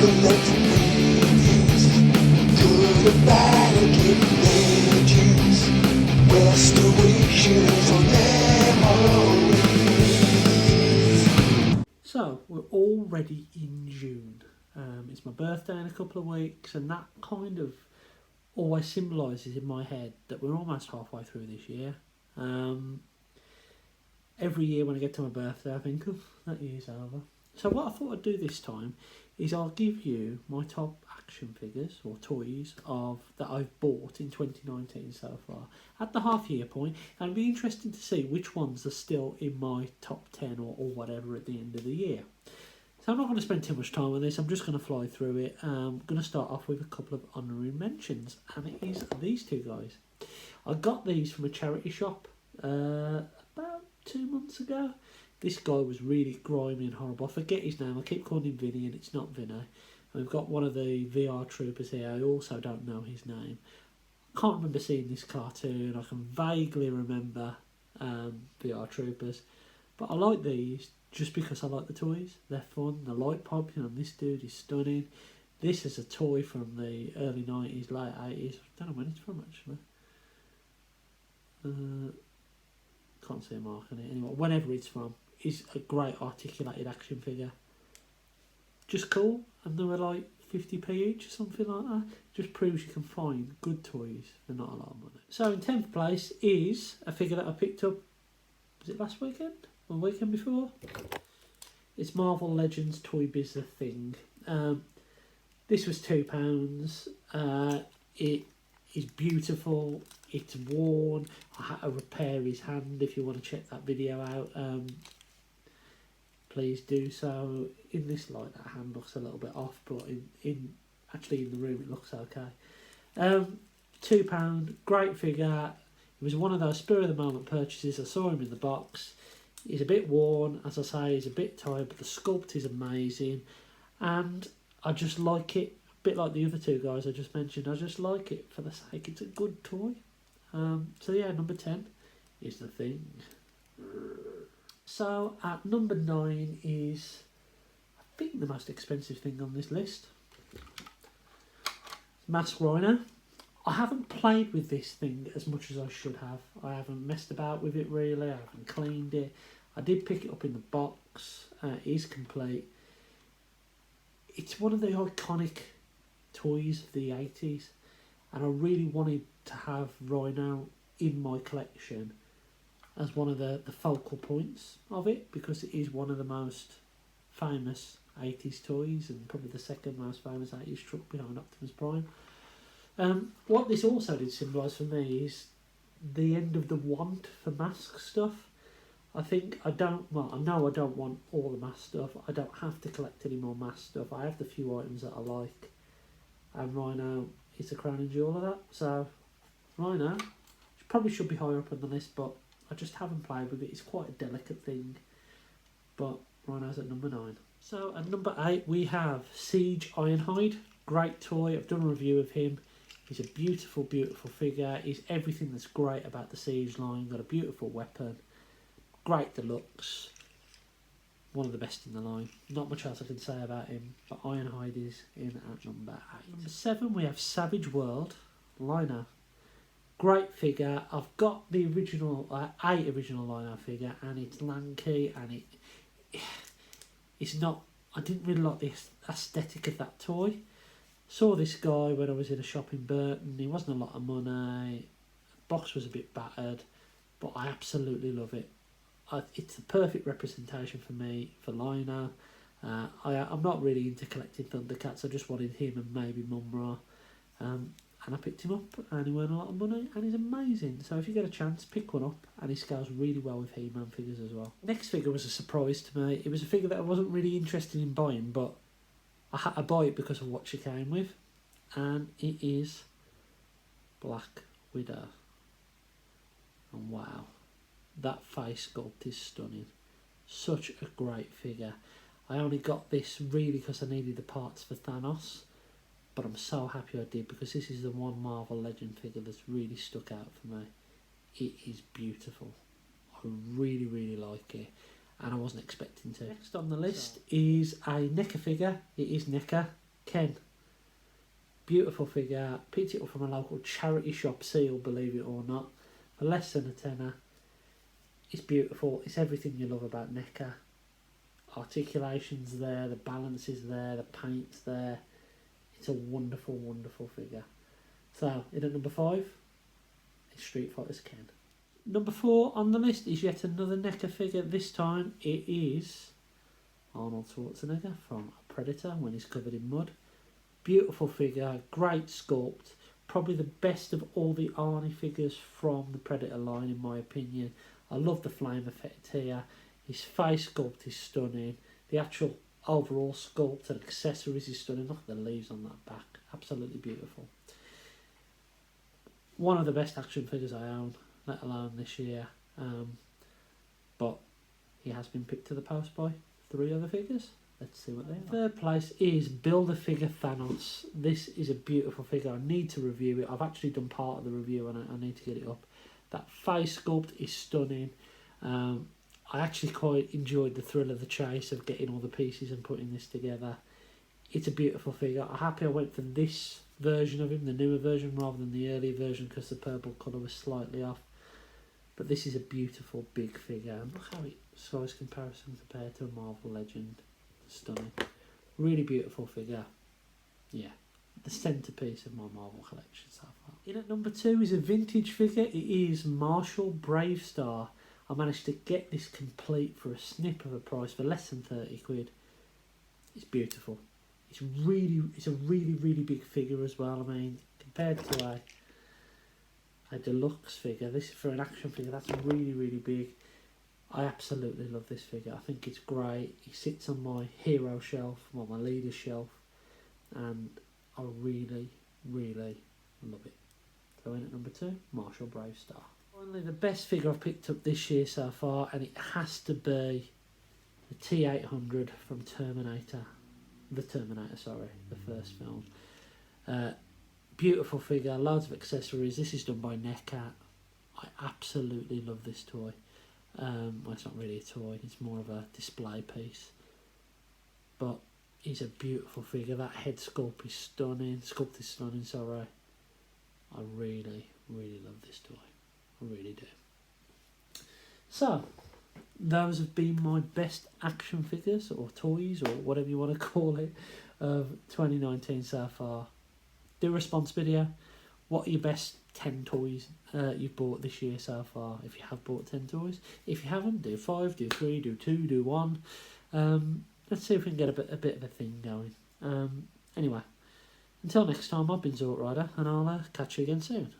collecting meanings, good and bad and giving legends, restorations or memories. So we're already in June. It's my birthday in a couple of weeks, and that kind of always symbolises in my head that we're almost halfway through this year. Every year when I get to my birthday, I think, oh, that year's over. So what I thought I'd do this time is I'll give you my top action figures or toys that I've bought in 2019 so far at the half year point, and it'll be interesting to see which ones are still in my top 10 or whatever at the end of the year. So I'm not going to spend too much time on this, I'm just going to fly through it. I'm going to start off with a couple of honorary mentions, and it is these two guys. I got these from a charity shop about 2 months ago. This guy was really grimy and horrible. I forget his name. I keep calling him Vinny and it's not Vinny. And we've got one of the VR troopers here. I also don't know his name. I can't remember seeing this cartoon. I can vaguely remember VR troopers. But I like these just because I like the toys. They're fun. The light piping on this dude is stunning. This is a toy from the early 90s, late 80s. I don't know when it's from actually. Can't see a mark on it anyway. Whenever it's from, is a great articulated action figure. Just cool, and they were like 50p each or something like that. Just proves you can find good toys for not a lot of money. So in 10th place is a figure that I picked up, was it last weekend? Or the weekend before? It's Marvel Legends Toy Biz The Thing. This was £2. It is beautiful. It's worn. I had to repair his hand. If you want to check that video out, please do so. In this light, that hand looks a little bit off, but actually in the room it looks okay. £2, great figure. It was one of those spur of the moment purchases. I saw him in the box. He's a bit worn, as I say, he's a bit tired, but the sculpt is amazing, and I just like it. A bit like the other two guys I just mentioned. I just like it for the sake. It's a good toy. So yeah, number 10 is The Thing. So at number 9 is, I think, the most expensive thing on this list. Mask Rhino. I haven't played with this thing as much as I should have. I haven't messed about with it really. I haven't cleaned it. I did pick it up in the box. It is complete. It's one of the iconic toys of the 80s, and I really wanted to have Rhino in my collection as one of the focal points of it, because it is one of the most famous 80s toys and probably the second most famous 80s truck behind Optimus Prime. What this also did symbolise for me is the end of the want for mask stuff. I know I don't want all the mask stuff. I don't have to collect any more mask stuff. I have the few items that I like, and Rhino is the crowning jewel of that. So Rhino probably should be higher up on the list, but I just haven't played with it. It's quite a delicate thing, but Rhino's at number 9. So at number 8 we have Siege Ironhide. Great toy. I've done a review of him. He's a beautiful, beautiful figure. He's everything that's great about the Siege line. Got a beautiful weapon. Great deluxe. One of the best in the line. Not much else I can say about him, but Ironhide is in at number 8. Number 7 we have Savage World Liner. Great figure. I've got the original, 8 original Liner figure, and it's lanky, and it's not. I didn't really like the aesthetic of that toy. Saw this guy when I was in a shop in Burton. He wasn't a lot of money. The box was a bit battered, but I absolutely love it. It's the perfect representation for me for Liner. I'm not really into collecting Thundercats. I just wanted him and maybe Mumra. And I picked him up, and he weren't a lot of money, and he's amazing. So if you get a chance, pick one up, and he scales really well with He-Man figures as well. Next figure was a surprise to me. It was a figure that I wasn't really interested in buying, but I had to buy it because of what she came with, and it is Black Widow. And wow, that face sculpt is stunning. Such a great figure. I only got this really because I needed the parts for Thanos, but I'm so happy I did, because this is the one Marvel Legend figure that's really stuck out for me. It is beautiful. I really, really like it, and I wasn't expecting to. Next on the list is a NECA figure. It is NECA. Ken, beautiful figure. Picked it up from a local charity shop, Seal, believe it or not, for less than a tenner. It's beautiful. It's everything you love about NECA. Articulation's there, the balance is there, the paint's there. It's a wonderful, wonderful figure. So, in at number 5, it's Street Fighter's Ken. Number 4 on the list is yet another NECA figure. This time it is Arnold Schwarzenegger from Predator when he's covered in mud. Beautiful figure, great sculpt. Probably the best of all the Arnie figures from the Predator line in my opinion. I love the flame effect here. His face sculpt is stunning. The actual overall sculpt and accessories is stunning. Look at the leaves on that back. Absolutely beautiful. One of the best action figures I own, let alone this year. But he has been picked to the post by 3 other figures. Let's see what they are. Third place is Build-A-Figure Thanos. This is a beautiful figure. I need to review it. I've actually done part of the review and I need to get it up. That face sculpt is stunning. I actually quite enjoyed the thrill of the chase of getting all the pieces and putting this together. It's a beautiful figure. I'm happy I went for this version of him, the newer version, rather than the earlier version because the purple colour was slightly off. But this is a beautiful big figure. And look how it size comparison compared to a Marvel Legend. Stunning. Really beautiful figure. Yeah. The centrepiece of my Marvel collection so far. In at number 2 is a vintage figure. It is Marshall Bravestar. I managed to get this complete for a snip of a price for less than 30 quid. It's beautiful. It's a really big figure as well. I mean, compared to a deluxe figure, this is for an action figure, that's really big. I absolutely love this figure. I think it's great. He sits on my hero shelf, well, my leader shelf, and I really love it. So in at number 2, Marshall Bravestar. Finally, the best figure I've picked up this year so far, and it has to be the T-800 from Terminator. The first film. Beautiful figure, loads of accessories. This is done by NECA. I absolutely love this toy. Well, it's not really a toy, it's more of a display piece. But he's a beautiful figure. That head sculpt is stunning. I really love this toy. I really do. So, those have been my best action figures or toys or whatever you want to call it of 2019 so far. Do a response video. What are your best 10 toys you've bought this year so far? If you have bought 10 toys. If you haven't, do 5, do 3, do 2, do 1. Let's see if we can get a bit of a thing going. Anyway, until next time, I've been Zort Rider and I'll catch you again soon.